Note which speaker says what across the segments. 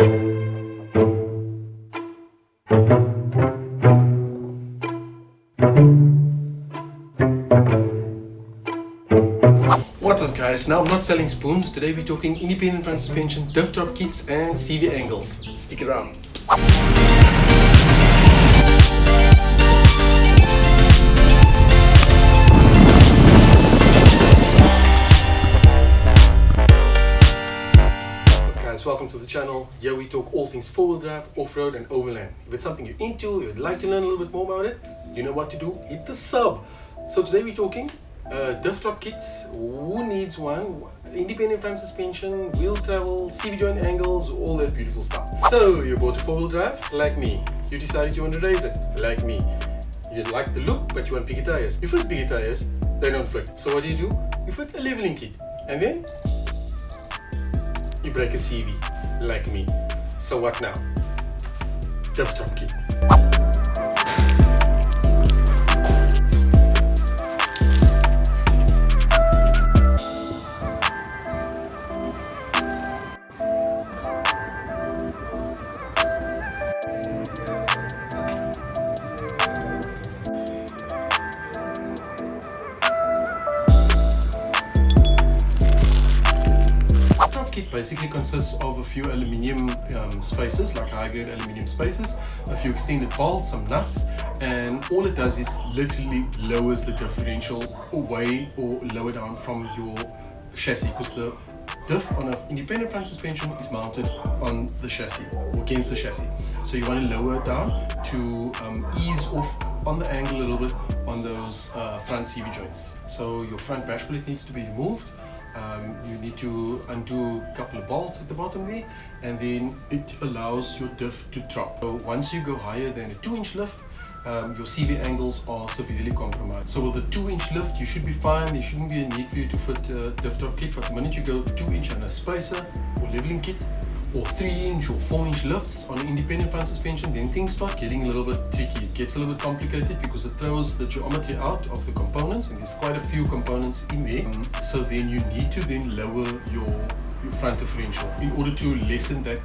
Speaker 1: What's up guys, now I'm not selling spoons, today we're talking independent front suspension, diff drop kits and CV angles. Stick around. Welcome to the channel. Here we talk all things four-wheel drive, off-road and overland. If it's something you're into, you'd like to learn a little bit more about it, you know what to do, hit the sub. So today we're talking diff drop kits. Who needs one? Independent front suspension, wheel travel, CV joint angles, all that beautiful stuff. So you bought a four-wheel drive, like me. You decided you want to raise it, like me. You didn't like the look, but you want bigger tires. You fit bigger tires, they don't fit. So what do? You fit a leveling kit. And then you break a CV, like me. So what now? Diff drop kit. Kit basically consists of a few aluminium spacers, like high-grade aluminium spacers, a few extended bolts, some nuts, and all it does is literally lowers the differential away or lower down from your chassis, because the diff on an independent front suspension is mounted on the chassis or against the chassis. So you want to lower it down to ease off on the angle a little bit on those front CV joints. So your front bash plate needs to be removed. You need to undo a couple of bolts at the bottom there, and then it allows your diff to drop. So once you go higher than a 2-inch lift, your CV angles are severely compromised. So with a 2-inch lift you should be fine, there shouldn't be a need for you to fit a diff drop kit, but the minute you go 2-inch on a spacer or leveling kit, or 3-inch or 4-inch lifts on an independent front suspension, then things start getting a little bit tricky. It gets a little bit complicated because it throws the geometry out of the components, and there's quite a few components in there. So then you need to then lower your front differential in order to lessen that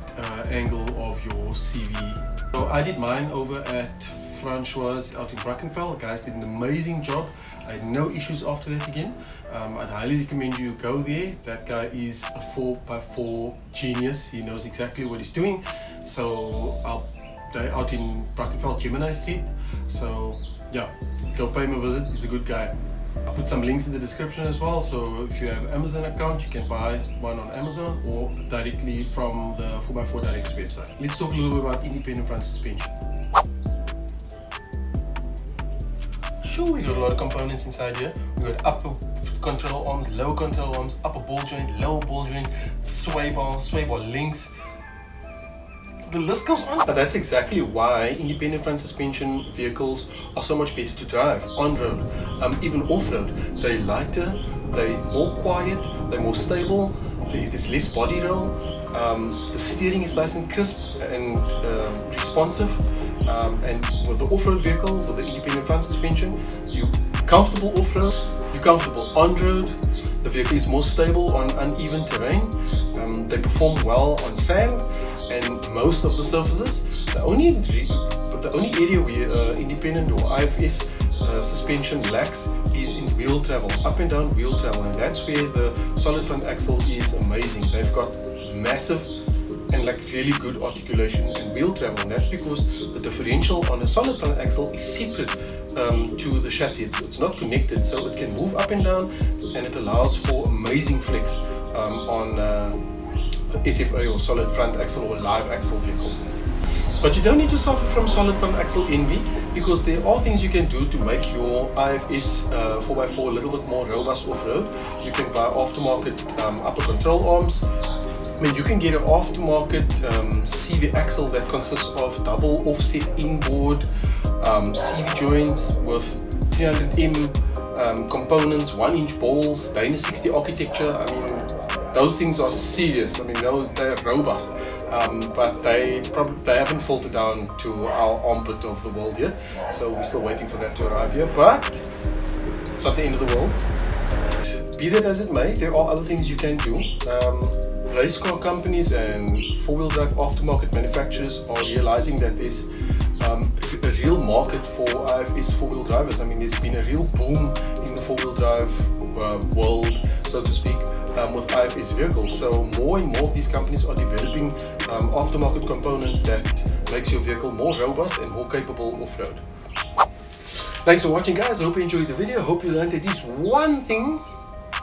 Speaker 1: angle of your CV. So I did mine over at Francois out in Brackenfell. The guys did an amazing job. I had no issues after that again. I'd highly recommend you go there. That guy is a 4x4 genius. He knows exactly what he's doing. So they're out in Brackenfell, Gemini Street. So yeah, go pay him a visit. He's a good guy. I'll put some links in the description as well. So if you have an Amazon account, you can buy one on Amazon or directly from the 4x4 Direct's website. Let's talk a little bit about independent front suspension. Sure, we got a lot of components inside here. We got upper control arms, lower control arms, upper ball joint, lower ball joint, sway bar links. The list goes on. But that's exactly why independent front suspension vehicles are so much better to drive on road, even off road. They're lighter, they're more quiet, they're more stable, there's less body roll. The steering is nice and crisp and responsive. And with the off-road vehicle, with the independent front suspension, you're comfortable off-road, you're comfortable on-road, the vehicle is more stable on uneven terrain, they perform well on sand and most of the surfaces. The only area where independent or IFS suspension lacks is in wheel travel, up and down wheel travel, and that's where the solid front axle is amazing. They've got massive and like really good articulation and wheel travel, and that's because the differential on a solid front axle is separate to the chassis. It's not connected, so it can move up and down, and it allows for amazing flex on SFA or solid front axle or live axle vehicle. But you don't need to suffer from solid front axle envy, because there are things you can do to make your IFS 4x4 a little bit more robust off-road. You can buy aftermarket upper control arms. I mean, you can get an aftermarket CV axle that consists of double offset inboard CV joints with 300M components, 1-inch balls, Dana 60 architecture. I mean, those things are serious. I mean, they're robust, but they haven't filtered down to our armpit of the world yet. So we're still waiting for that to arrive here. But it's not the end of the world. Be that as it may, there are other things you can do. race car companies and four-wheel drive aftermarket manufacturers are realizing that there's a real market for IFS four-wheel drivers. I mean, there's been a real boom in the four-wheel drive world, so to speak, with IFS vehicles. So more and more of these companies are developing aftermarket components that makes your vehicle more robust and more capable off-road. Thanks for watching, guys. I hope you enjoyed the video. Hope you learned at least one thing.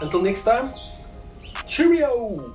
Speaker 1: Until next time, cheerio!